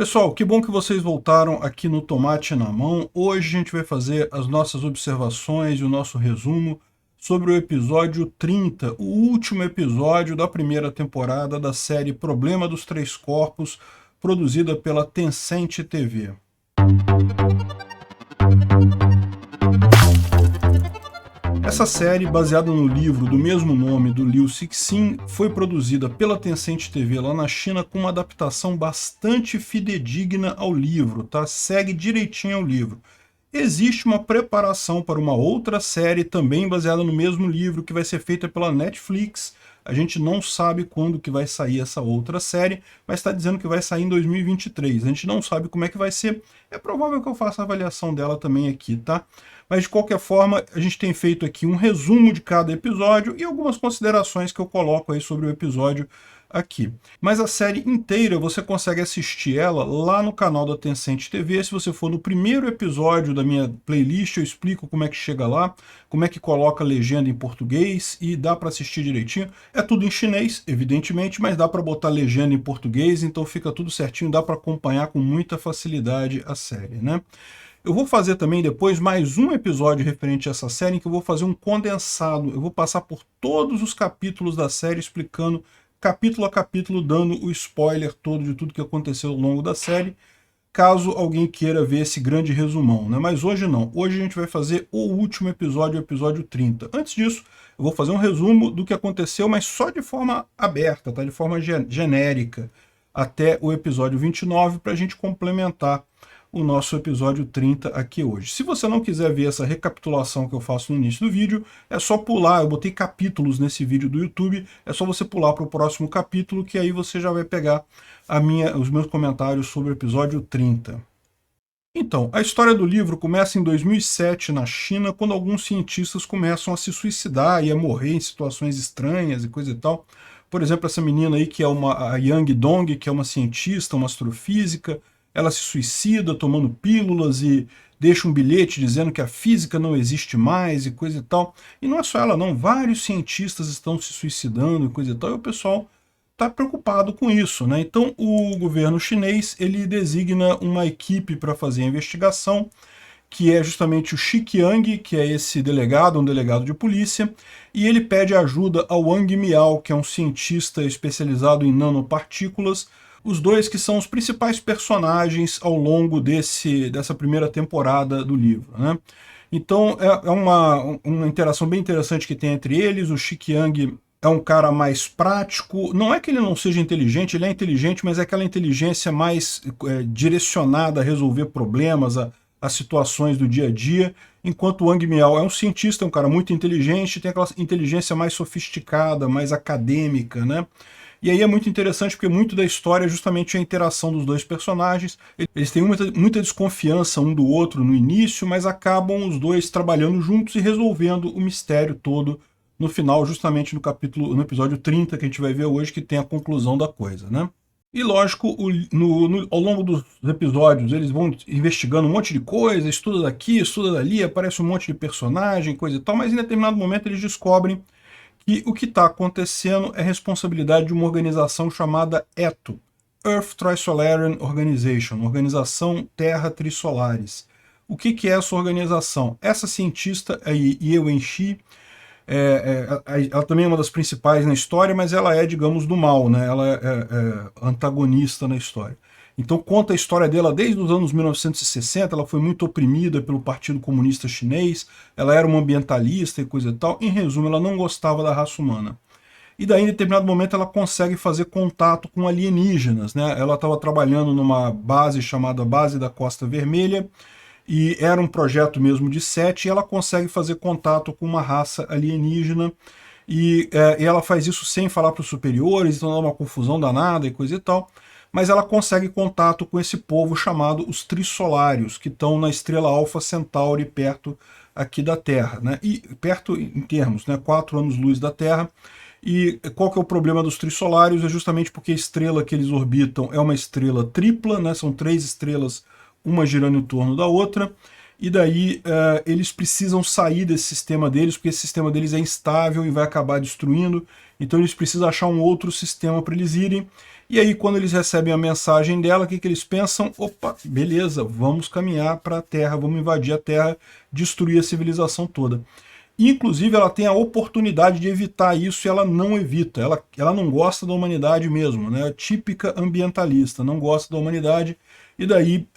Pessoal, que bom que vocês voltaram aqui no Tomate na Mão. Hoje a gente vai fazer as nossas observações e o nosso resumo sobre o episódio 30, o último episódio da primeira temporada da série Problema dos Três Corpos, produzida pela Tencent TV. Essa série, baseada no livro do mesmo nome do Liu Cixin, foi produzida pela Tencent TV lá na China com uma adaptação bastante fidedigna ao livro, tá? Segue direitinho ao livro. Existe uma preparação para uma outra série também baseada no mesmo livro que vai ser feita pela Netflix. A gente não sabe quando que vai sair essa outra série, mas está dizendo que vai sair em 2023. A gente não sabe como é que vai ser. É provável que eu faça a avaliação dela também aqui, tá? Mas de qualquer forma, a gente tem feito aqui um resumo de cada episódio e algumas considerações que eu coloco aí sobre o episódio aqui. Mas a série inteira você consegue assistir ela lá no canal da Tencent TV. Se você for no primeiro episódio da minha playlist, eu explico como é que chega lá, como é que coloca a legenda em português e dá para assistir direitinho. É tudo em chinês, evidentemente, mas dá para botar legenda em português, então fica tudo certinho, dá para acompanhar com muita facilidade a série, né? Eu vou fazer também depois mais um episódio referente a essa série, em que eu vou fazer um condensado. Eu vou passar por todos os capítulos da série, explicando capítulo a capítulo, dando o spoiler todo de tudo que aconteceu ao longo da série, caso alguém queira ver esse grande resumão, né? Mas hoje não. Hoje a gente vai fazer o último episódio, o episódio 30. Antes disso, eu vou fazer um resumo do que aconteceu, mas só de forma aberta, tá? De forma genérica, até o episódio 29, para a gente complementar o nosso episódio 30 aqui hoje. Se você não quiser ver essa recapitulação que eu faço no início do vídeo, é só pular, eu botei capítulos nesse vídeo do YouTube, é só você pular para o próximo capítulo, que aí você já vai pegar os meus comentários sobre o episódio 30. Então, a história do livro começa em 2007 na China, quando alguns cientistas começam a se suicidar e a morrer em situações estranhas e coisa e tal. Por exemplo, essa menina aí que é a Yang Dong, que é uma cientista, uma astrofísica, ela se suicida tomando pílulas e deixa um bilhete dizendo que a física não existe mais e coisa e tal. E não é só ela não, vários cientistas estão se suicidando e coisa e tal, e o pessoal está preocupado com isso, né? Então o governo chinês, ele designa uma equipe para fazer a investigação, que é justamente o Xiqiang, que é esse delegado, um delegado de polícia, e ele pede ajuda ao Wang Miao, que é um cientista especializado em nanopartículas, os dois que são os principais personagens ao longo dessa primeira temporada do livro, né? Então é uma interação bem interessante que tem entre eles. O Xiqiang é um cara mais prático, não é que ele não seja inteligente, ele é inteligente, mas é aquela inteligência mais direcionada a resolver problemas, a situações do dia a dia, enquanto o Wang Miao é um cientista, é um cara muito inteligente, tem aquela inteligência mais sofisticada, mais acadêmica, né? E aí é muito interessante porque muito da história é justamente a interação dos dois personagens. Eles têm muita desconfiança um do outro no início, mas acabam os dois trabalhando juntos e resolvendo o mistério todo no final, justamente no episódio 30, que a gente vai ver hoje, que tem a conclusão da coisa, né? E lógico, ao longo dos episódios, eles vão investigando um monte de coisa, estuda daqui, estuda dali, aparece um monte de personagem, coisa e tal, mas em determinado momento eles descobrem que o que está acontecendo é responsabilidade de uma organização chamada ETO, Earth Trisolarian Organization, Organização Terra Trisolares. O que é essa organização? Essa cientista, a Ye Wenxi, ela também é uma das principais na história, mas ela é, digamos, do mal, né? Ela é antagonista na história. Então conta a história dela desde os anos 1960, ela foi muito oprimida pelo Partido Comunista Chinês, ela era uma ambientalista e coisa e tal. Em resumo, ela não gostava da raça humana. E daí, em determinado momento, ela consegue fazer contato com alienígenas, né? Ela estava trabalhando numa base chamada Base da Costa Vermelha, e era um projeto mesmo de SETI, e ela consegue fazer contato com uma raça alienígena, e ela faz isso sem falar para os superiores, então dá uma confusão danada e coisa e tal. Mas ela consegue contato com esse povo chamado os Trissolários, que estão na estrela Alpha Centauri, perto aqui da Terra, né? E perto em termos, né? 4 anos-luz da Terra. E qual que é o problema dos Trissolários? É justamente porque a estrela que eles orbitam é uma estrela tripla, né? São 3 estrelas, uma girando em torno da outra. E daí eles precisam sair desse sistema deles, porque esse sistema deles é instável e vai acabar destruindo. Então eles precisam achar um outro sistema para eles irem. E aí, quando eles recebem a mensagem dela, o que eles pensam? Opa, beleza, vamos caminhar para a Terra, vamos invadir a Terra, destruir a civilização toda. Inclusive, ela tem a oportunidade de evitar isso e ela não evita. Ela não gosta da humanidade mesmo, né? Típica ambientalista, não gosta da humanidade. E daí,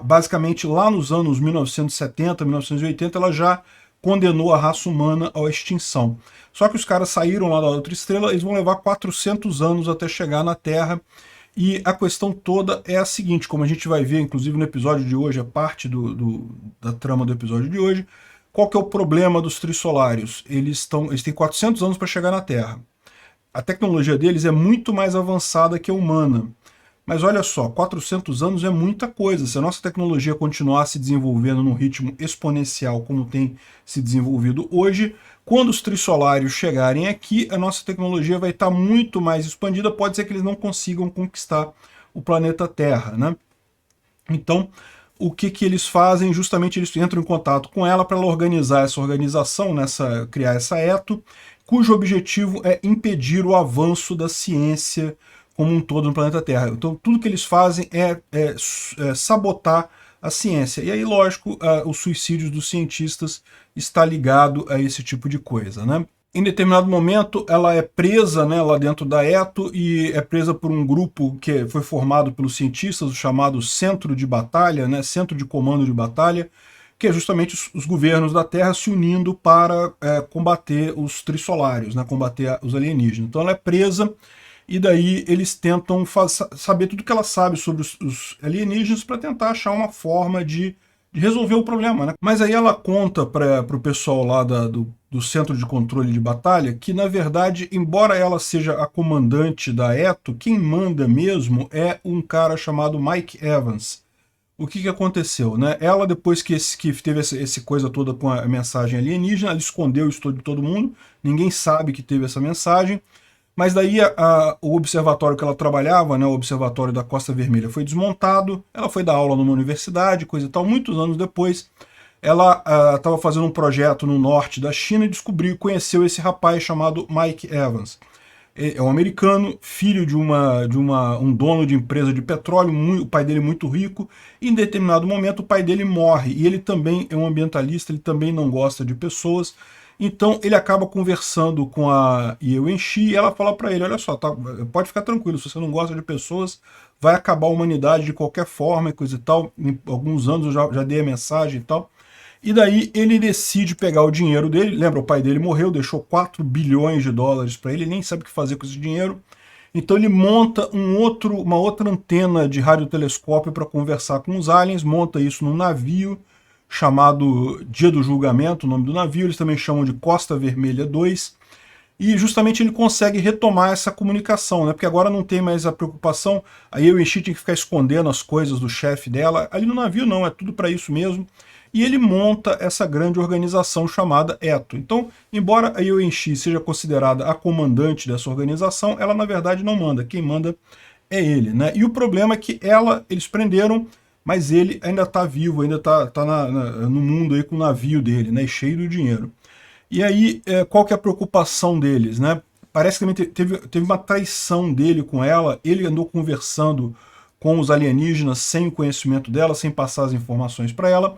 basicamente, lá nos anos 1970, 1980, ela já condenou a raça humana à extinção. Só que os caras saíram lá da outra estrela, eles vão levar 400 anos até chegar na Terra. E a questão toda é a seguinte, como a gente vai ver, inclusive no episódio de hoje, a parte da trama do episódio de hoje, qual que é o problema dos trissolários? Eles têm 400 anos para chegar na Terra. A tecnologia deles é muito mais avançada que a humana. Mas olha só, 400 anos é muita coisa. Se a nossa tecnologia continuar se desenvolvendo num ritmo exponencial como tem se desenvolvido hoje, quando os trissolários chegarem aqui, a nossa tecnologia vai estar muito mais expandida. Pode ser que eles não consigam conquistar o planeta Terra, né? Então, o que eles fazem? Justamente eles entram em contato com ela para ela organizar essa organização, criar essa eto, cujo objetivo é impedir o avanço da ciência como um todo no planeta Terra. Então, tudo que eles fazem é sabotar a ciência. E aí, lógico, os suicídios dos cientistas está ligado a esse tipo de coisa, né? Em determinado momento, ela é presa, né, lá dentro da ETO, e é presa por um grupo que foi formado pelos cientistas, o chamado Centro de Batalha, né, Centro de Comando de Batalha, que é justamente os governos da Terra se unindo para combater os trissolários, né, combater os alienígenas. Então ela é presa, e daí eles tentam saber tudo que ela sabe sobre os alienígenas para tentar achar uma forma de resolver o problema, né? Mas aí ela conta para o pessoal lá do Centro de Controle de Batalha que, na verdade, embora ela seja a comandante da ETO, quem manda mesmo é um cara chamado Mike Evans. O que aconteceu, né? Ela, depois que teve essa coisa toda com a mensagem alienígena, ela escondeu isso de todo mundo, ninguém sabe que teve essa mensagem, mas daí o observatório que ela trabalhava, né, o observatório da Costa Vermelha, foi desmontado, ela foi dar aula numa universidade, coisa e tal. Muitos anos depois, ela estava fazendo um projeto no norte da China e conheceu esse rapaz chamado Mike Evans. É um americano, filho de um dono de empresa de petróleo, o pai dele muito rico, e em determinado momento o pai dele morre, e ele também é um ambientalista, ele também não gosta de pessoas. Então ele acaba conversando com a Ye Wenxi e ela fala para ele, olha só, pode ficar tranquilo, se você não gosta de pessoas, vai acabar a humanidade de qualquer forma e coisa e tal. Em alguns anos eu já dei a mensagem e tal. E daí ele decide pegar o dinheiro dele, lembra, o pai dele morreu, deixou 4 bilhões de dólares para ele nem sabe o que fazer com esse dinheiro. Então ele monta uma outra antena de radiotelescópio para conversar com os aliens, monta isso num navio, chamado Dia do Julgamento, o nome do navio, eles também chamam de Costa Vermelha 2, e justamente ele consegue retomar essa comunicação, né? Porque agora não tem mais a preocupação, a Ye Wenxi tinha que ficar escondendo as coisas do chefe dela, ali no navio não, é tudo para isso mesmo, e ele monta essa grande organização chamada ETO. Então, embora a Ye Wenxi seja considerada a comandante dessa organização, ela na verdade não manda, quem manda é ele, né? E o problema é que eles prenderam, mas ele ainda está vivo, ainda está no mundo aí com o navio dele, né, cheio de dinheiro. E aí, qual que é a preocupação deles, né? Parece que também teve uma traição dele com ela, ele andou conversando com os alienígenas sem o conhecimento dela, sem passar as informações para ela.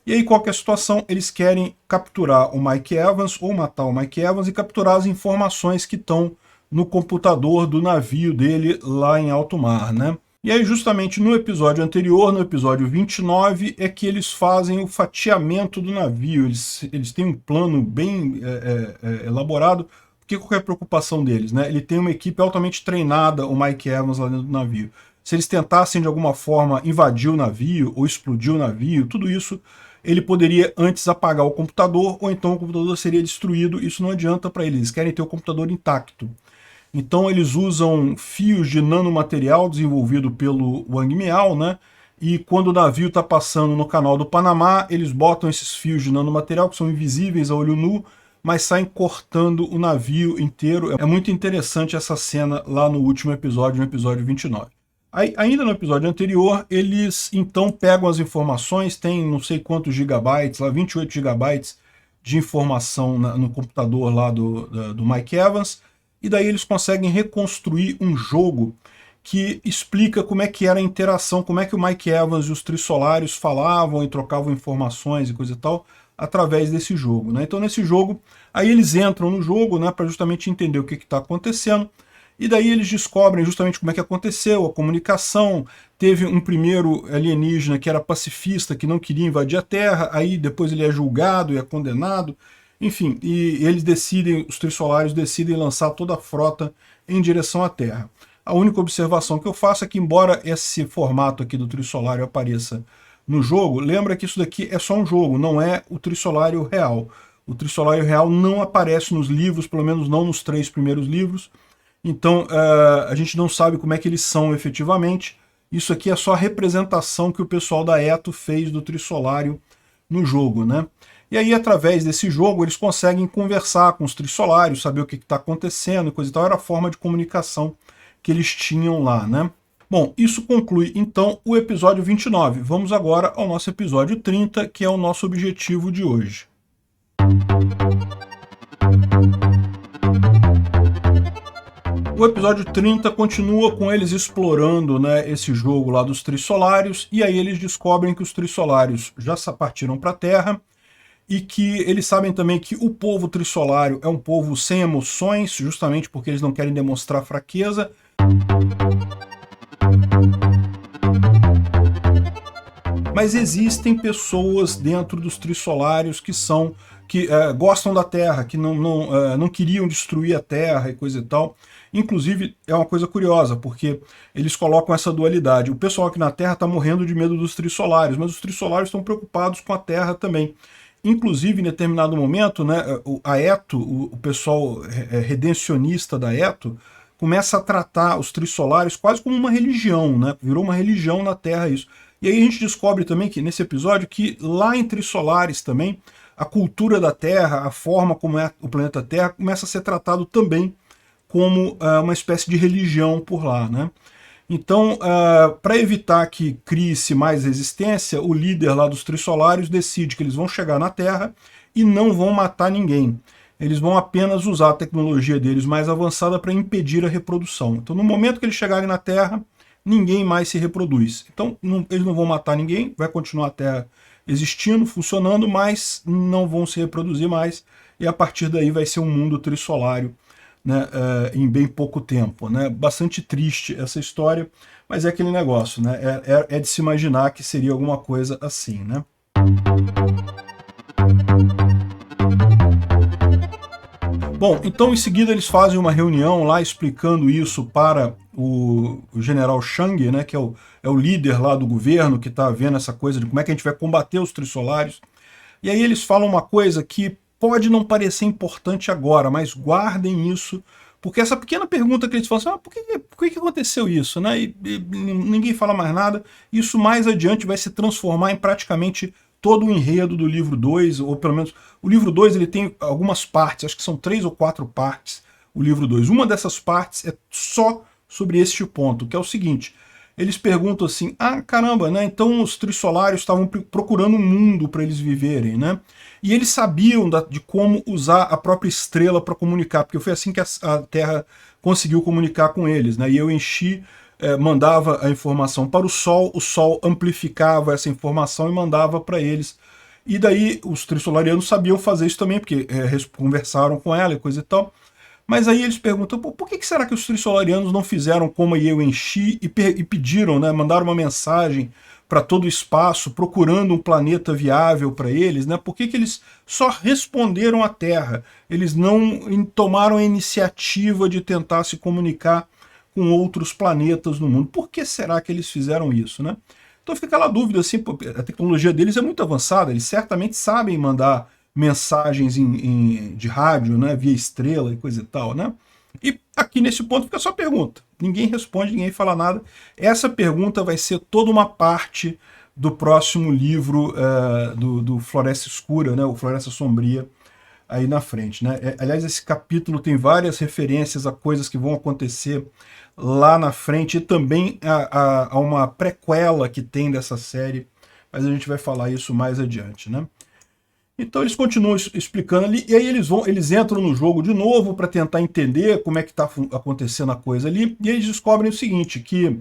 E aí, qual que é a situação? Eles querem capturar o Mike Evans, ou matar o Mike Evans, e capturar as informações que estão no computador do navio dele lá em alto mar, né? E aí, justamente no episódio anterior, no episódio 29, é que eles fazem o fatiamento do navio. Eles têm um plano bem elaborado, porque qual é a preocupação deles, né? Ele tem uma equipe altamente treinada, o Mike Evans, lá dentro do navio. Se eles tentassem, de alguma forma, invadir o navio ou explodir o navio, tudo isso, ele poderia antes apagar o computador, ou então o computador seria destruído. Isso não adianta para eles querem ter o computador intacto. Então eles usam fios de nanomaterial desenvolvido pelo Wang Miao, né? E quando o navio está passando no canal do Panamá, eles botam esses fios de nanomaterial que são invisíveis a olho nu, mas saem cortando o navio inteiro. É muito interessante essa cena lá no último episódio, no episódio 29. Ainda no episódio anterior, eles então pegam as informações, tem não sei quantos gigabytes, lá 28 gigabytes de informação no computador lá do Mike Evans, e daí eles conseguem reconstruir um jogo que explica como é que era a interação, como é que o Mike Evans e os Trissolários falavam e trocavam informações e coisa e tal, através desse jogo, né? Então nesse jogo, aí eles entram no jogo, né, para justamente entender o que está acontecendo, e daí eles descobrem justamente como é que aconteceu, a comunicação. Teve um primeiro alienígena que era pacifista, que não queria invadir a Terra, aí depois ele é julgado e é condenado, enfim, e eles decidem, os Trissolários decidem lançar toda a frota em direção à Terra. A única observação que eu faço é que, embora esse formato aqui do Trissolário apareça no jogo, lembra que isso daqui é só um jogo, não é o Trissolário real. O Trissolário real não aparece nos livros, pelo menos não nos 3 primeiros livros, então a gente não sabe como é que eles são efetivamente. Isso aqui é só a representação que o pessoal da Eto fez do Trissolário no jogo, né? E aí, através desse jogo, eles conseguem conversar com os Trissolários, saber o que está acontecendo e coisa e tal. Era a forma de comunicação que eles tinham lá, né? Bom, isso conclui então o episódio 29. Vamos agora ao nosso episódio 30, que é o nosso objetivo de hoje. O episódio 30 continua com eles explorando, né, esse jogo lá dos Trissolários, e aí eles descobrem que os Trissolários já partiram para a Terra, e que eles sabem também que o povo Trissolário é um povo sem emoções, justamente porque eles não querem demonstrar fraqueza. Mas existem pessoas dentro dos Trissolários que gostam da Terra, que não queriam destruir a Terra e coisa e tal. Inclusive, é uma coisa curiosa, porque eles colocam essa dualidade. O pessoal aqui na Terra está morrendo de medo dos Trissolários, mas os Trissolários estão preocupados com a Terra também. Inclusive, em determinado momento, né, a Eto, o pessoal redencionista da Eto, começa a tratar os Trissolários quase como uma religião, né? Virou uma religião na Terra isso. E aí a gente descobre também que nesse episódio que lá em Trissolares também, a cultura da Terra, a forma como é o planeta Terra, começa a ser tratado também como uma espécie de religião por lá, né? Então, para evitar que crie-se mais resistência, o líder lá dos Trissolários decide que eles vão chegar na Terra e não vão matar ninguém. Eles vão apenas usar a tecnologia deles mais avançada para impedir a reprodução. Então, no momento que eles chegarem na Terra, ninguém mais se reproduz. Então, eles não vão matar ninguém, vai continuar a Terra existindo, funcionando, mas não vão se reproduzir mais, e a partir daí vai ser um mundo trissolário, né, em bem pouco tempo, né? Bastante triste essa história, mas é aquele negócio, né? É de se imaginar que seria alguma coisa assim, né? Bom, então em seguida eles fazem uma reunião lá explicando isso para o general Shang, né, que é o líder lá do governo, que está vendo essa coisa de como é que a gente vai combater os Trissolários. E aí eles falam uma coisa que pode não parecer importante agora, mas guardem isso, porque essa pequena pergunta que eles falam assim, por que aconteceu isso? Né? E ninguém fala mais nada. Isso mais adiante vai se transformar em praticamente todo o enredo do livro 2, ou pelo menos o livro 2 ele tem algumas partes, acho que são 3 ou 4 partes, o livro 2. Uma dessas partes é só sobre este ponto, que é o seguinte: eles perguntam assim, caramba, né? Então os Trissolários estavam procurando um mundo para eles viverem, né? E eles sabiam de como usar a própria estrela para comunicar, porque foi assim que a Terra conseguiu comunicar com eles, né? E eu enchi, mandava a informação para o Sol amplificava essa informação e mandava para eles. E daí os Trissolarianos sabiam fazer isso também, porque conversaram com ela e coisa e tal. Mas aí eles perguntam, por que será que os Trissolarianos não fizeram como eu enchi e pediram, né, mandaram uma mensagem para todo o espaço, procurando um planeta viável para eles, né? Por que eles só responderam à Terra? Eles não tomaram a iniciativa de tentar se comunicar com outros planetas no mundo. Por que será que eles fizeram isso, né? Então fica aquela dúvida, assim, a tecnologia deles é muito avançada, eles certamente sabem mandar mensagens de rádio, né, via estrela e coisa e tal, né? E aqui nesse ponto fica só a pergunta. Ninguém responde, ninguém fala nada. Essa pergunta vai ser toda uma parte do próximo livro do Floresta Escura, né, o Floresta Sombria, aí na frente, né? Aliás, esse capítulo tem várias referências a coisas que vão acontecer lá na frente e também a uma prequela que tem dessa série, mas a gente vai falar isso mais adiante, né? Então eles continuam explicando ali, e aí eles entram no jogo de novo para tentar entender como é que está acontecendo a coisa ali, e eles descobrem o seguinte, que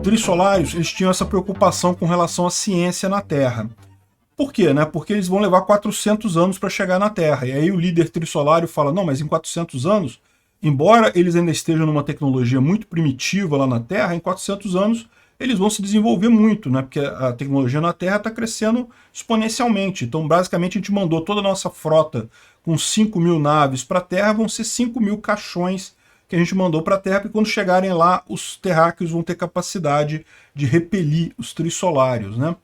Trissolários, eles tinham essa preocupação com relação à ciência na Terra. Por quê? Né? Porque eles vão levar 400 anos para chegar na Terra. E aí o líder trissolário fala, não, mas em 400 anos, embora eles ainda estejam numa tecnologia muito primitiva lá na Terra, em 400 anos eles vão se desenvolver muito, né? Porque a tecnologia na Terra está crescendo exponencialmente. Então, basicamente, a gente mandou toda a nossa frota com 5.000 naves para a Terra, vão ser 5.000 caixões que a gente mandou para a Terra, porque quando chegarem lá, os terráqueos vão ter capacidade de repelir os trissolários, né?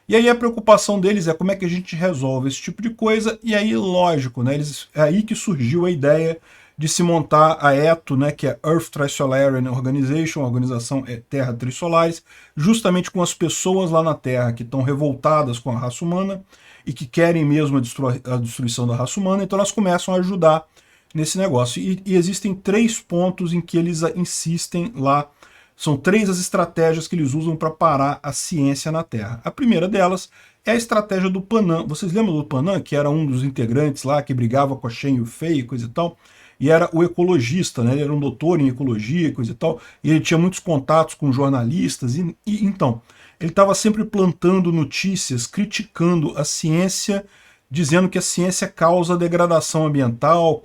E aí a preocupação deles é como é que a gente resolve esse tipo de coisa, e aí, lógico, né, é aí que surgiu a ideia de se montar a ETO, né, que é Earth Trisolarian Organization, a organização Terra Trissolares, justamente com as pessoas lá na Terra que estão revoltadas com a raça humana e que querem mesmo a destruição da raça humana, então elas começam a ajudar nesse negócio. E existem 3 pontos em que eles insistem lá. São 3 as estratégias que eles usam para parar a ciência na Terra. A primeira delas é a estratégia do Panam. Vocês lembram do Panam, que era um dos integrantes lá, que brigava com a Shen Yufei e coisa e tal? E era o ecologista, né? Ele era um doutor em ecologia e coisa e tal, e ele tinha muitos contatos com jornalistas, e então, ele estava sempre plantando notícias, criticando a ciência, dizendo que a ciência causa degradação ambiental,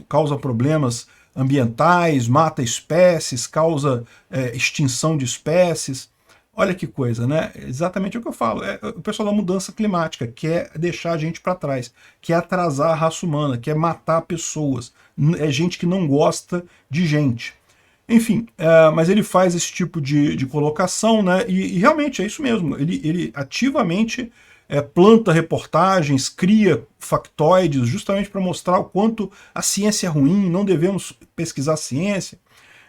causa problemas ambientais, mata espécies, causa extinção de espécies. Olha que coisa, né? Exatamente o que eu falo. É o pessoal da mudança climática quer deixar a gente para trás, quer atrasar a raça humana, quer matar pessoas. É gente que não gosta de gente. Enfim, mas ele faz esse tipo de colocação, né? E realmente é isso mesmo. Ele ativamente planta reportagens, cria factoides, justamente para mostrar o quanto a ciência é ruim, não devemos pesquisar ciência.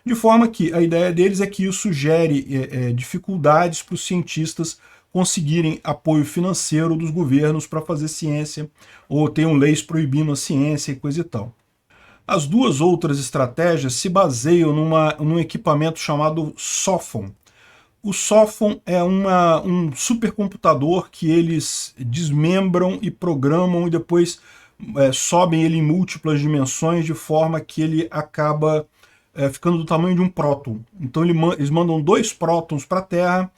De forma que a ideia deles é que isso gere dificuldades para os cientistas conseguirem apoio financeiro dos governos para fazer ciência, ou tenham leis proibindo a ciência e coisa e tal. As 2 outras estratégias se baseiam num equipamento chamado SOFON. O SOFON é um supercomputador que eles desmembram e programam e depois sobem ele em múltiplas dimensões de forma que ele acaba ficando do tamanho de um próton. Então eles mandam 2 prótons para a Terra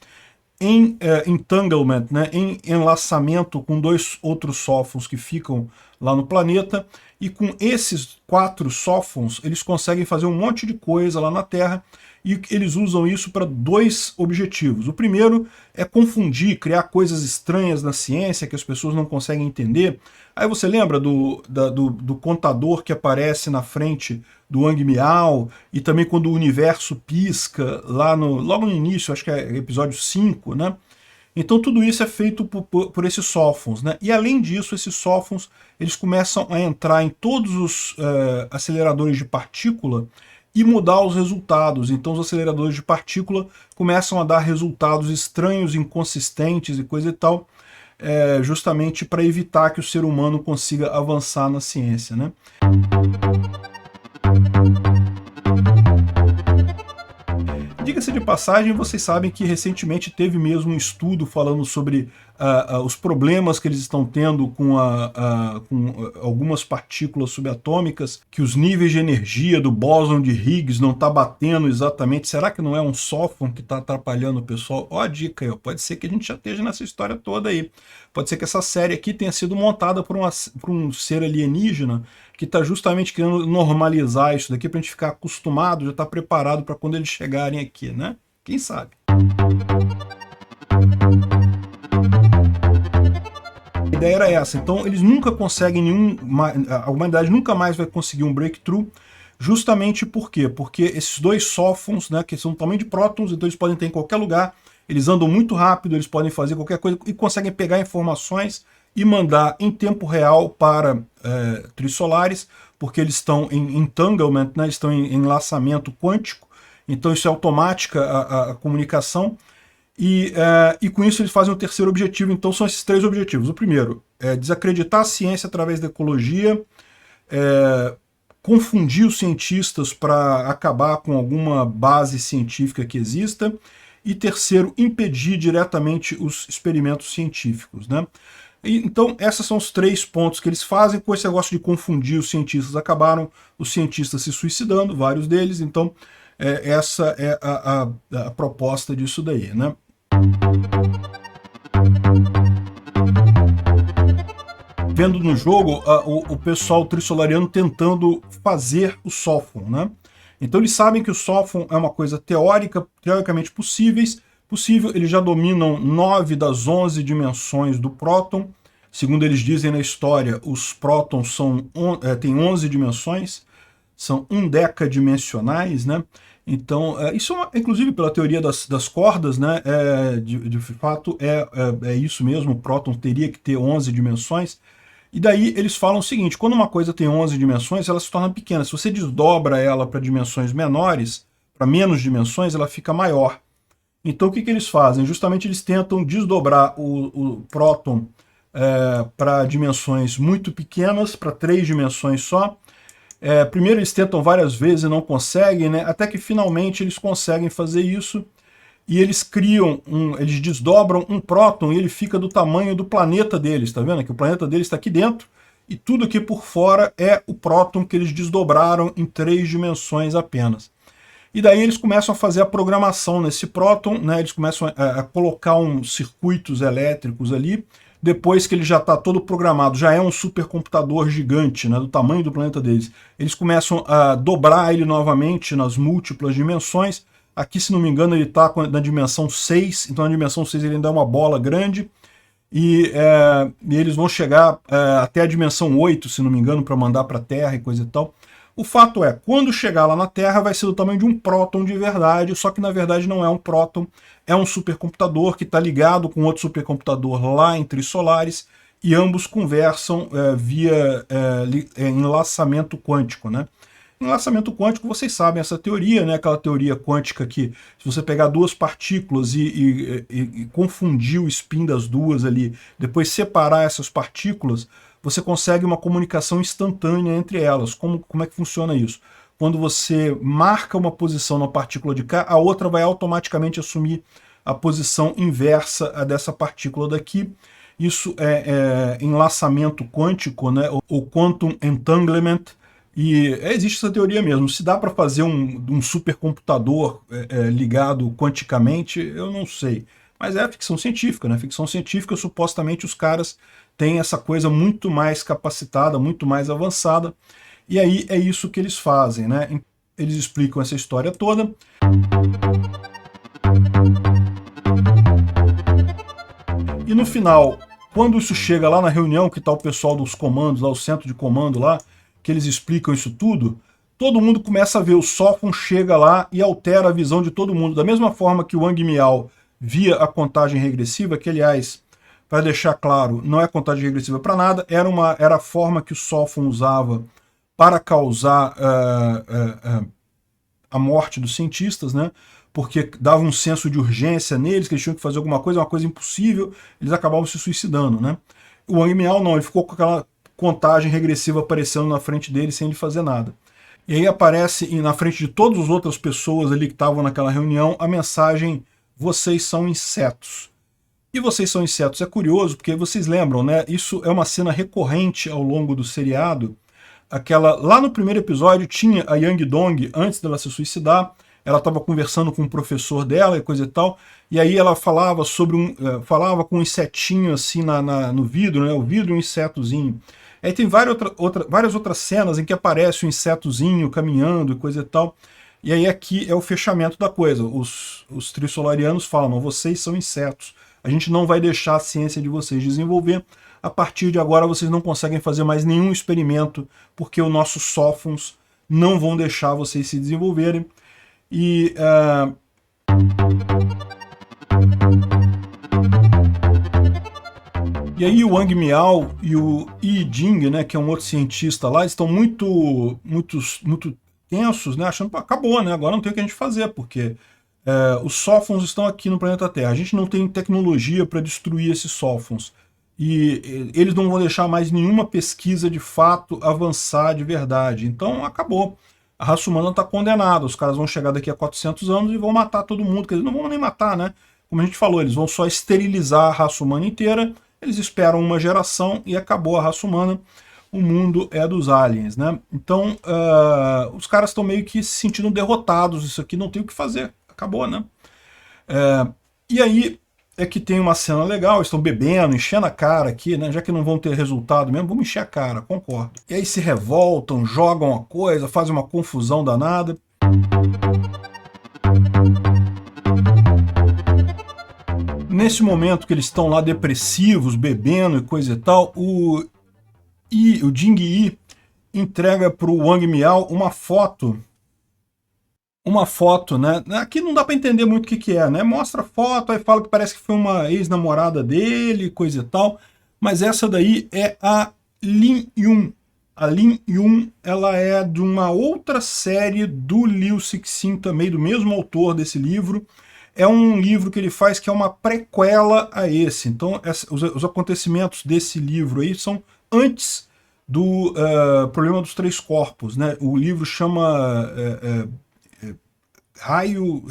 em entanglement, né, em enlaçamento com 2 outros sófons que ficam lá no planeta, e com esses 4 sófons eles conseguem fazer um monte de coisa lá na Terra, e eles usam isso para 2 objetivos. O primeiro é confundir, criar coisas estranhas na ciência que as pessoas não conseguem entender. Aí você lembra do contador que aparece na frente do Ang Miao, e também quando o universo pisca, logo no início, acho que é episódio 5, né? Então tudo isso é feito por esses sófons, né? E além disso, esses sófons eles começam a entrar em todos os aceleradores de partícula e mudar os resultados. Então os aceleradores de partícula começam a dar resultados estranhos, inconsistentes e coisa e tal, justamente para evitar que o ser humano consiga avançar na ciência, né? Diga-se de passagem, vocês sabem que recentemente teve mesmo um estudo falando sobre os problemas que eles estão tendo com algumas partículas subatômicas, que os níveis de energia do bóson de Higgs não está batendo exatamente. Será que não é um sófon que está atrapalhando o pessoal? Ó a dica aí, pode ser que a gente já esteja nessa história toda aí. Pode ser que essa série aqui tenha sido montada por um ser alienígena que está justamente querendo normalizar isso daqui para a gente ficar acostumado, já estar preparado para quando eles chegarem aqui, né? Quem sabe? A ideia era essa. Então eles nunca conseguem a humanidade nunca mais vai conseguir um breakthrough, justamente por quê? Porque esses 2 sófons, né, que são do tamanho de prótons, então eles podem ter em qualquer lugar, eles andam muito rápido, eles podem fazer qualquer coisa e conseguem pegar informações e mandar em tempo real para Trissolares, porque eles estão em entanglement, né, eles estão em enlaçamento quântico, então isso é automática a comunicação, e com isso eles fazem o terceiro objetivo. Então são esses 3 objetivos. O primeiro é desacreditar a ciência através da ecologia, confundir os cientistas para acabar com alguma base científica que exista, e terceiro, impedir diretamente os experimentos científicos, né? Então, esses são os 3 pontos que eles fazem. Com esse negócio de confundir os cientistas, acabaram os cientistas se suicidando, vários deles. Então, essa é a proposta disso daí, né? Vendo no jogo o pessoal trissolariano tentando fazer o Sophon, né? Então eles sabem que o Sophon é uma coisa teoricamente possível, eles já dominam 9 das 11 dimensões do próton. Segundo eles dizem na história, os prótons têm 11 dimensões, são undecadimensionais, né? Então, isso inclusive pela teoria das cordas, né? De fato, é isso mesmo, o próton teria que ter 11 dimensões. E daí eles falam o seguinte, quando uma coisa tem 11 dimensões, ela se torna pequena. Se você desdobra ela para dimensões menores, para menos dimensões, ela fica maior. Então o que eles fazem? Justamente eles tentam desdobrar o próton para dimensões muito pequenas, para 3 dimensões só. Primeiro eles tentam várias vezes e não conseguem, né? Até que finalmente eles conseguem fazer isso. E eles eles desdobram um próton e ele fica do tamanho do planeta deles, tá vendo? Que o planeta deles está aqui dentro e tudo aqui por fora é o próton que eles desdobraram em 3 dimensões apenas. E daí eles começam a fazer a programação nesse próton, né? Eles começam a colocar uns circuitos elétricos ali, depois que ele já está todo programado, já é um supercomputador gigante, né, do tamanho do planeta deles. Eles começam a dobrar ele novamente nas múltiplas dimensões. Aqui, se não me engano, ele está na dimensão 6, então na dimensão 6 ele ainda é uma bola grande, e eles vão chegar até a dimensão 8, se não me engano, para mandar para a Terra e coisa e tal. O fato é, quando chegar lá na Terra, vai ser do tamanho de um próton de verdade, só que na verdade não é um próton, é um supercomputador que está ligado com outro supercomputador lá em Trisolares, e ambos conversam via enlaçamento quântico, né? Enlaçamento quântico, vocês sabem essa teoria, né? Aquela teoria quântica que, se você pegar 2 partículas e confundir o spin das duas ali, depois separar essas partículas, você consegue uma comunicação instantânea entre elas. Como é que funciona isso? Quando você marca uma posição na partícula de cá, a outra vai automaticamente assumir a posição inversa a dessa partícula daqui. Isso é enlaçamento quântico, né? Ou quantum entanglement. E existe essa teoria mesmo. Se dá para fazer um supercomputador ligado quanticamente, eu não sei. Mas é ficção científica, né? Ficção científica, supostamente os caras têm essa coisa muito mais capacitada, muito mais avançada. E aí é isso que eles fazem, né? Eles explicam essa história toda. E no final, quando isso chega lá na reunião, que está o pessoal dos comandos, lá o centro de comando lá, que eles explicam isso tudo, todo mundo começa a ver, o Sophon chega lá e altera a visão de todo mundo, da mesma forma que o Wang Miao via a contagem regressiva, que aliás, para deixar claro, não é contagem regressiva para nada, era a forma que o Sophon usava para causar a morte dos cientistas, né? Porque dava um senso de urgência neles, que eles tinham que fazer alguma coisa, uma coisa impossível, eles acabavam se suicidando, né? O Wang Miao não, ele ficou com aquela contagem regressiva aparecendo na frente dele sem ele fazer nada. E aí aparece na frente de todas as outras pessoas ali que estavam naquela reunião a mensagem: vocês são insetos. E vocês são insetos é curioso, porque vocês lembram, né? Isso é uma cena recorrente ao longo do seriado. Lá no primeiro episódio tinha a Yang Dong, antes dela se suicidar, ela estava conversando com o professor dela e coisa e tal, e aí ela falava sobre falava com um insetinho assim no vidro, né? O vidro e um insetozinho. Aí tem várias outras cenas em que aparece o insetozinho caminhando e coisa e tal. E aí aqui é o fechamento da coisa. Os trissolarianos falam: não, vocês são insetos. A gente não vai deixar a ciência de vocês desenvolver. A partir de agora vocês não conseguem fazer mais nenhum experimento, porque os nossos Sophons não vão deixar vocês se desenvolverem. E aí o Wang Miao e o Yi Jing, né, que é um outro cientista lá, estão muito tensos, né, achando que acabou, né, agora não tem o que a gente fazer, porque os Sophons estão aqui no planeta Terra. A gente não tem tecnologia para destruir esses Sophons. E eles não vão deixar mais nenhuma pesquisa de fato avançar de verdade. Então acabou. a raça humana está condenada, os caras vão chegar daqui a 400 anos e vão matar todo mundo, quer dizer, não vão nem matar, né? Como a gente falou, eles vão só esterilizar a raça humana inteira, eles esperam uma geração e acabou a raça humana, o mundo é dos aliens, né? Então, os caras estão meio que se sentindo derrotados, isso aqui não tem o que fazer, acabou, né? E aí é que tem uma cena legal, estão bebendo, enchendo a cara aqui, né? Já que não vão ter resultado mesmo, vamos encher a cara, concordo. E aí se revoltam, jogam a coisa, fazem uma confusão danada. Nesse momento que eles estão lá depressivos, bebendo e coisa e tal, o Jing-Yi entrega para o Wang Miao uma foto, né? Aqui não dá para entender muito o que é, né? Mostra a foto, aí fala que parece que foi uma ex-namorada dele, coisa e tal, mas essa daí é a Lin Yun. A Lin Yun, ela é de uma outra série do Liu Cixin também, do mesmo autor desse livro. É um livro que ele faz que é uma prequela a esse. Então, os acontecimentos desse livro aí são antes do Problema dos Três Corpos, né? O livro chama Raio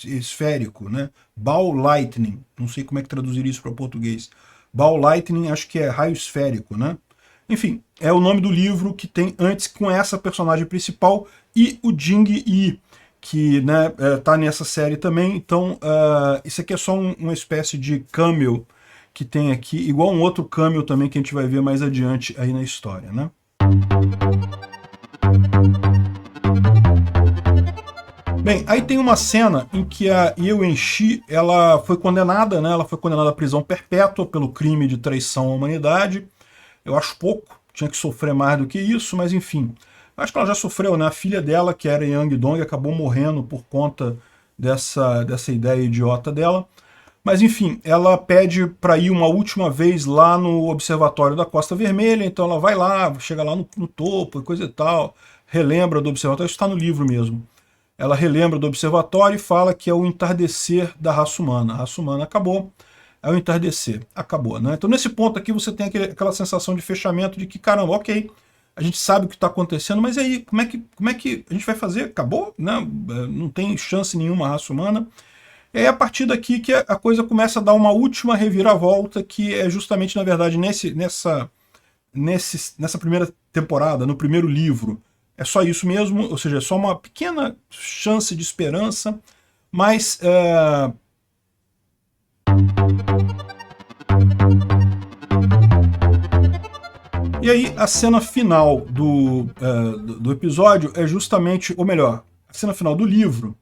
Esférico, né? Ball Lightning, não sei como é que traduzir isso para português. Ball Lightning, acho que é raio esférico, né? Enfim, é o nome do livro que tem antes com essa personagem principal e o Jing-Yi, que, né, tá nessa série também. Então, isso aqui é só uma espécie de cameo que tem aqui, igual um outro cameo também que a gente vai ver mais adiante aí na história, né? Bem, aí tem uma cena em que a Ye Wenxi, ela foi condenada, né? Ela foi condenada à prisão perpétua pelo crime de traição à humanidade. Eu acho pouco, tinha que sofrer mais do que isso, mas enfim. Acho que ela já sofreu, né? A filha dela, que era Yang Dong, acabou morrendo por conta dessa ideia idiota dela. Mas enfim, ela pede para ir uma última vez lá no Observatório da Costa Vermelha, então ela vai lá, chega lá no topo e coisa e tal, relembra do observatório, isso está no livro mesmo. Ela relembra do observatório e fala que é o entardecer da raça humana. A raça humana acabou, é o entardecer, acabou, né? Então nesse ponto aqui você tem aquela sensação de fechamento de que, caramba, ok, a gente sabe o que está acontecendo, mas aí, como é que a gente vai fazer? Acabou, né? Não tem chance nenhuma a raça humana. E aí a partir daqui que a coisa começa a dar uma última reviravolta, que é justamente, na verdade, nessa primeira temporada, no primeiro livro. É só isso mesmo, ou seja, é só uma pequena chance de esperança, mas e aí a cena final do episódio é justamente, ou melhor, a cena final do livro.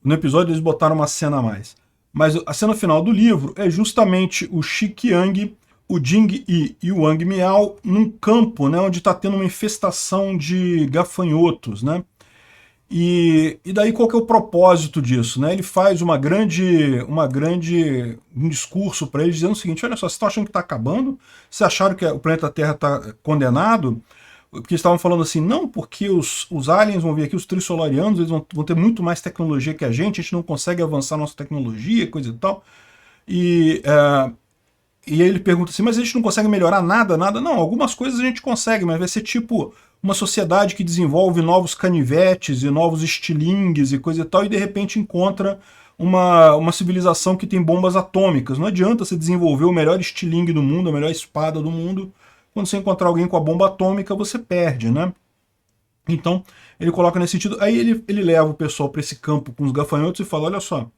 No episódio eles botaram uma cena a mais. Mas a cena final do livro é justamente o Shi Qiang, o Jing-Yi e o Wang Miao num campo, né, onde está tendo uma infestação de gafanhotos, né? E daí qual que é o propósito disso, né? Ele faz um discurso para eles dizendo o seguinte: olha só, vocês estão achando que está acabando? Vocês acharam que o planeta Terra está condenado? Porque estavam falando assim, não, porque os aliens vão vir aqui, os trissolarianos, eles vão ter muito mais tecnologia que a gente não consegue avançar nossa tecnologia, coisa e tal. E aí ele pergunta assim, mas a gente não consegue melhorar nada? Não, algumas coisas a gente consegue, mas vai ser tipo uma sociedade que desenvolve novos canivetes e novos estilingues e coisa e tal, e de repente encontra uma civilização que tem bombas atômicas. Não adianta você desenvolver o melhor estilingue do mundo, a melhor espada do mundo, quando você encontrar alguém com a bomba atômica, você perde, né? Então, ele coloca nesse sentido. Aí ele leva o pessoal para esse campo com os gafanhotos e fala, olha só,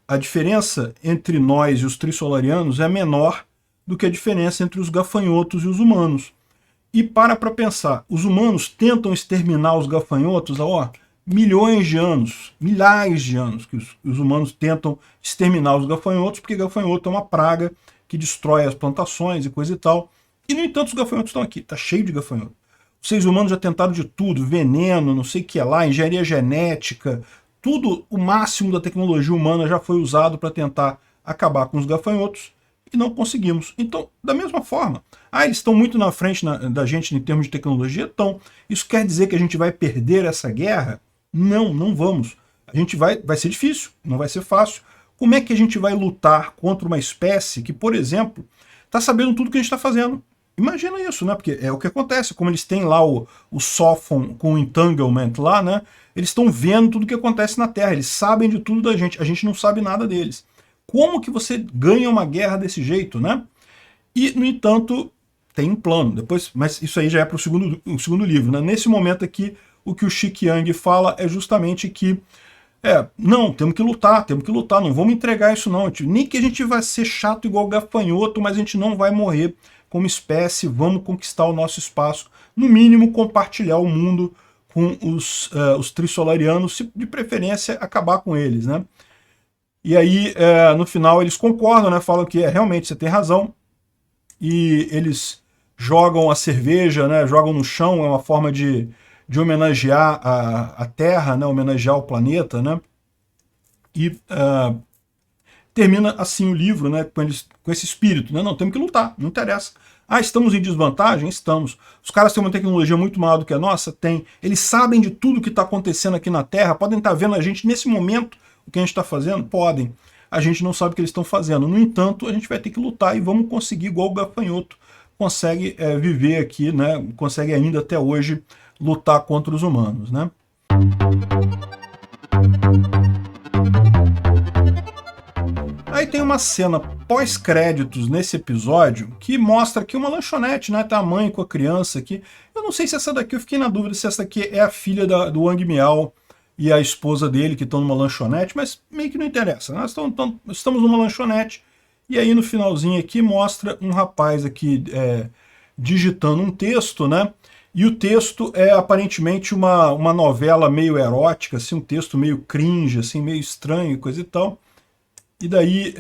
a diferença entre nós e os trissolarianos é menor do que a diferença entre os gafanhotos e os humanos. E para pensar, os humanos tentam exterminar os gafanhotos há milhões de anos, milhares de anos, que os humanos tentam exterminar os gafanhotos, porque gafanhoto é uma praga que destrói as plantações e coisa e tal. E, no entanto, os gafanhotos estão aqui, está cheio de gafanhoto. Os seres humanos já tentaram de tudo, veneno, não sei o que lá, engenharia genética, tudo, o máximo da tecnologia humana já foi usado para tentar acabar com os gafanhotos e não conseguimos. Então, da mesma forma, eles estão muito na frente da gente em termos de tecnologia? Então, isso quer dizer que a gente vai perder essa guerra? Não, não vamos. A gente vai ser difícil, não vai ser fácil. Como é que a gente vai lutar contra uma espécie que, por exemplo, está sabendo tudo que a gente está fazendo? Imagina isso, né? Porque é o que acontece, como eles têm lá o Sophon com o Entanglement lá, né? Eles estão vendo tudo o que acontece na Terra, eles sabem de tudo da gente, a gente não sabe nada deles. Como que você ganha uma guerra desse jeito, né? E, no entanto, tem um plano. Depois, mas isso aí já é para o segundo livro, né? Nesse momento aqui, o que o Shi Qiang fala é justamente que não, temos que lutar, não vamos entregar isso não. Nem que a gente vai ser chato igual gafanhoto, mas a gente não vai morrer como espécie, vamos conquistar o nosso espaço, no mínimo compartilhar o mundo com os Trissolarianos, de preferência acabar com eles, né? E aí, no final, eles concordam, né? Falam que realmente você tem razão, e eles jogam a cerveja, né? Jogam no chão, é uma forma de homenagear a Terra, né? Homenagear o planeta, né? E termina assim o livro, né? Com esse espírito, né? Não, temos que lutar, não interessa. Ah, estamos em desvantagem? Estamos. Os caras têm uma tecnologia muito maior do que a nossa? Tem. Eles sabem de tudo que está acontecendo aqui na Terra, podem estar vendo a gente nesse momento, o que a gente está fazendo? Podem. A gente não sabe o que eles estão fazendo. No entanto, a gente vai ter que lutar e vamos conseguir, igual o gafanhoto consegue viver aqui, né? Consegue ainda até hoje lutar contra os humanos, né? Aí tem uma cena pós-créditos nesse episódio que mostra aqui uma lanchonete, né? Tá a mãe com a criança aqui. Eu não sei se essa daqui, eu fiquei na dúvida se essa daqui é a filha do Wang Miao e a esposa dele que estão numa lanchonete, mas meio que não interessa. Nós estamos numa lanchonete e aí no finalzinho aqui mostra um rapaz aqui digitando um texto, né? E o texto é aparentemente uma novela meio erótica, assim, um texto meio cringe, assim, meio estranho, coisa e tal. E daí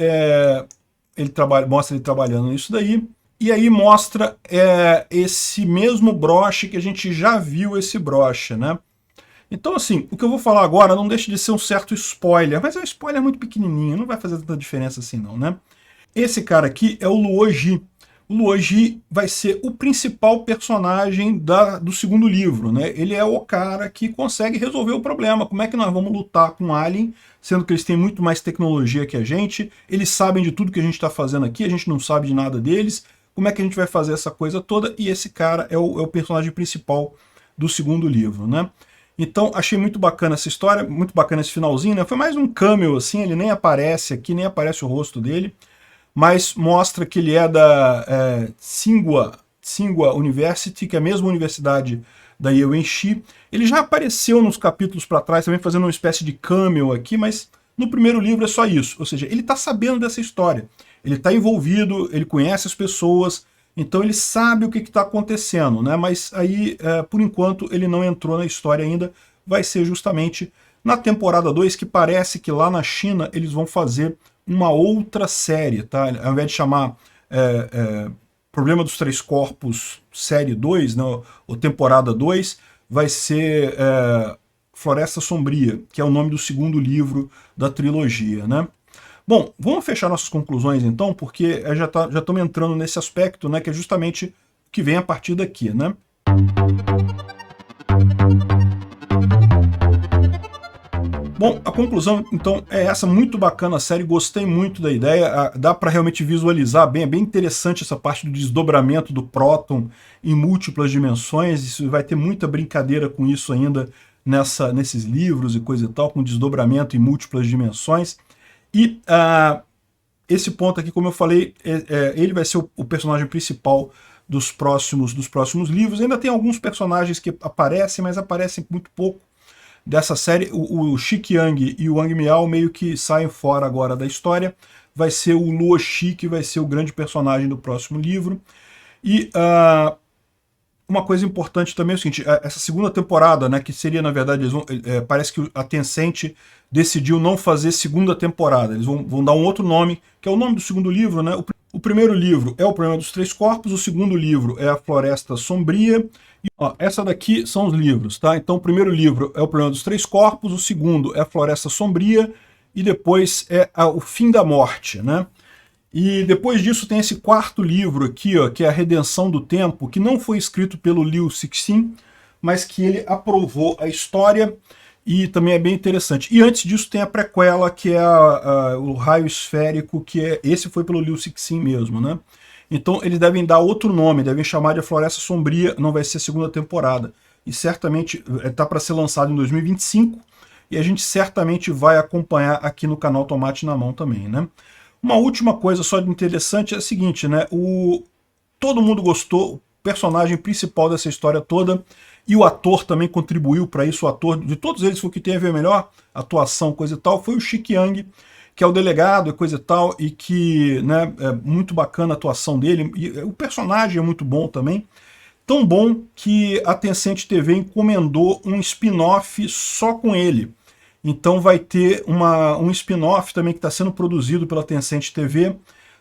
mostra ele trabalhando nisso daí. E aí mostra esse mesmo broche que a gente já viu esse broche, né? Então, assim, o que eu vou falar agora não deixa de ser um certo spoiler, mas é um spoiler muito pequenininho, não vai fazer tanta diferença assim não, né? Esse cara aqui é o Luoji. O Luoji vai ser o principal personagem do segundo livro, né? Ele é o cara que consegue resolver o problema. Como é que nós vamos lutar com Alien, sendo que eles têm muito mais tecnologia que a gente, eles sabem de tudo que a gente está fazendo aqui, a gente não sabe de nada deles, como é que a gente vai fazer essa coisa toda? E esse cara é o personagem principal do segundo livro, né? Então, achei muito bacana essa história, muito bacana esse finalzinho, né? Foi mais um cameo, assim, ele nem aparece aqui, nem aparece o rosto dele, mas mostra que ele é da Tsinghua University, que é a mesma universidade da Yuanxi. Ele já apareceu nos capítulos para trás, também fazendo uma espécie de cameo aqui, mas no primeiro livro é só isso. Ou seja, ele está sabendo dessa história, ele está envolvido, ele conhece as pessoas, então ele sabe o que está acontecendo, né? Mas aí, por enquanto, ele não entrou na história ainda, vai ser justamente na temporada 2, que parece que lá na China eles vão fazer uma outra série, tá? Ao invés de chamar Problema dos Três Corpos série 2, né, ou temporada 2, vai ser Floresta Sombria, que é o nome do segundo livro da trilogia, né? Bom, vamos fechar nossas conclusões então, porque já estamos entrando nesse aspecto, né, que é justamente o que vem a partir daqui, né? Bom, a conclusão, então, é essa, muito bacana a série, gostei muito da ideia, dá para realmente visualizar bem, é bem interessante essa parte do desdobramento do próton em múltiplas dimensões, isso vai ter muita brincadeira com isso ainda nesses livros e coisa e tal, com desdobramento em múltiplas dimensões, e esse ponto aqui, como eu falei, ele vai ser o personagem principal dos próximos livros, ainda tem alguns personagens que aparecem, mas aparecem muito pouco dessa série. O Shi Qiang e o Wang Miao meio que saem fora agora da história. Vai ser o Luo Shi que vai ser o grande personagem do próximo livro. E uma coisa importante também é o seguinte, essa segunda temporada, né, que seria, na verdade, parece que a Tencent decidiu não fazer segunda temporada. Eles vão dar um outro nome, que é o nome do segundo livro, né? O primeiro livro é O Problema dos Três Corpos, o segundo livro é A Floresta Sombria. E, essa daqui são os livros, tá? Então o primeiro livro é O Problema dos Três Corpos, o segundo é A Floresta Sombria, e depois é O Fim da Morte, né? E depois disso tem esse quarto livro aqui, que é A Redenção do Tempo, que não foi escrito pelo Liu Cixin, mas que ele aprovou a história, e também é bem interessante. E antes disso tem a prequela, que é o Raio Esférico, esse foi pelo Liu Cixin mesmo, né? Então eles devem dar outro nome, devem chamar de A Floresta Sombria, não vai ser a segunda temporada. E certamente está para ser lançado em 2025, e a gente certamente vai acompanhar aqui no canal Tomate na Mão também, né? Uma última coisa só de interessante é a seguinte, né? Todo mundo gostou, o personagem principal dessa história toda, e o ator também contribuiu para isso, o ator de todos eles foi o que tem a ver melhor, atuação, coisa e tal, foi o Chick Young, que é o delegado e coisa e tal, e que, né, é muito bacana a atuação dele, e o personagem é muito bom também, tão bom que a Tencent TV encomendou um spin-off só com ele. Então vai ter um spin-off também que está sendo produzido pela Tencent TV,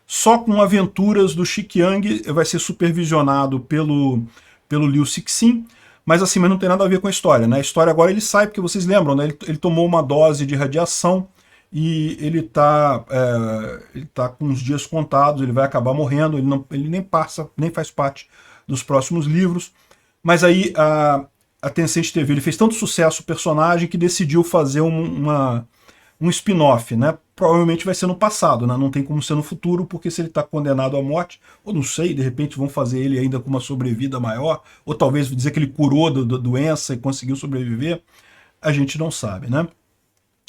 só com aventuras do Chick Young, vai ser supervisionado pelo Liu Cixin, mas assim, mas não tem nada a ver com a história, né? A história agora ele sai, porque vocês lembram, né? Ele tomou uma dose de radiação e ele tá com uns dias contados, ele vai acabar morrendo, ele nem faz parte dos próximos livros, mas aí a Tencent TV, ele fez tanto sucesso o personagem que decidiu fazer um spin-off, né? Provavelmente vai ser no passado, né? Não tem como ser no futuro, porque se ele está condenado à morte, ou não sei, de repente vão fazer ele ainda com uma sobrevida maior, ou talvez dizer que ele curou da doença e conseguiu sobreviver, a gente não sabe, né?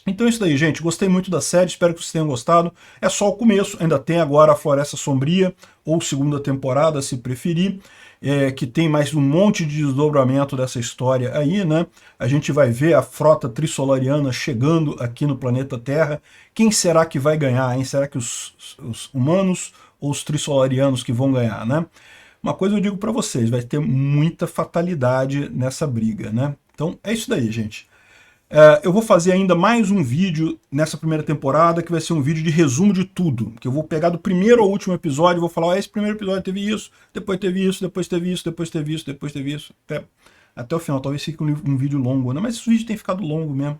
Então é isso daí, gente. Gostei muito da série, espero que vocês tenham gostado. É só o começo, ainda tem agora a Floresta Sombria, ou segunda temporada, se preferir, que tem mais um monte de desdobramento dessa história aí, né? A gente vai ver a frota trissolariana chegando aqui no planeta Terra. Quem será que vai ganhar, hein? Será que os humanos ou os trissolarianos que vão ganhar, né? Uma coisa eu digo para vocês, vai ter muita fatalidade nessa briga, né? Então é isso daí, gente. Eu vou fazer ainda mais um vídeo nessa primeira temporada, que vai ser um vídeo de resumo de tudo, que eu vou pegar do primeiro ao último episódio e vou falar, esse primeiro episódio teve isso, depois teve isso, depois teve isso, depois teve isso, depois teve isso, até o final. Talvez fique um vídeo longo, né? Mas esse vídeo tem ficado longo mesmo.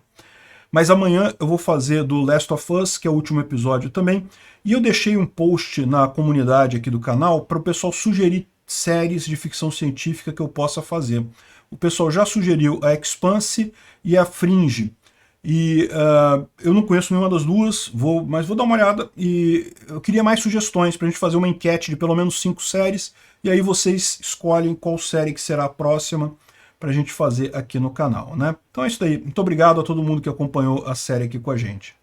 Mas amanhã eu vou fazer do Last of Us, que é o último episódio também, e eu deixei um post na comunidade aqui do canal para o pessoal sugerir séries de ficção científica que eu possa fazer. O pessoal já sugeriu a Expanse e a Fringe. E eu não conheço nenhuma das duas, mas vou dar uma olhada. E eu queria mais sugestões para a gente fazer uma enquete de pelo menos 5 séries. E aí vocês escolhem qual série que será a próxima para a gente fazer aqui no canal, né? Então é isso daí. Muito obrigado a todo mundo que acompanhou a série aqui com a gente.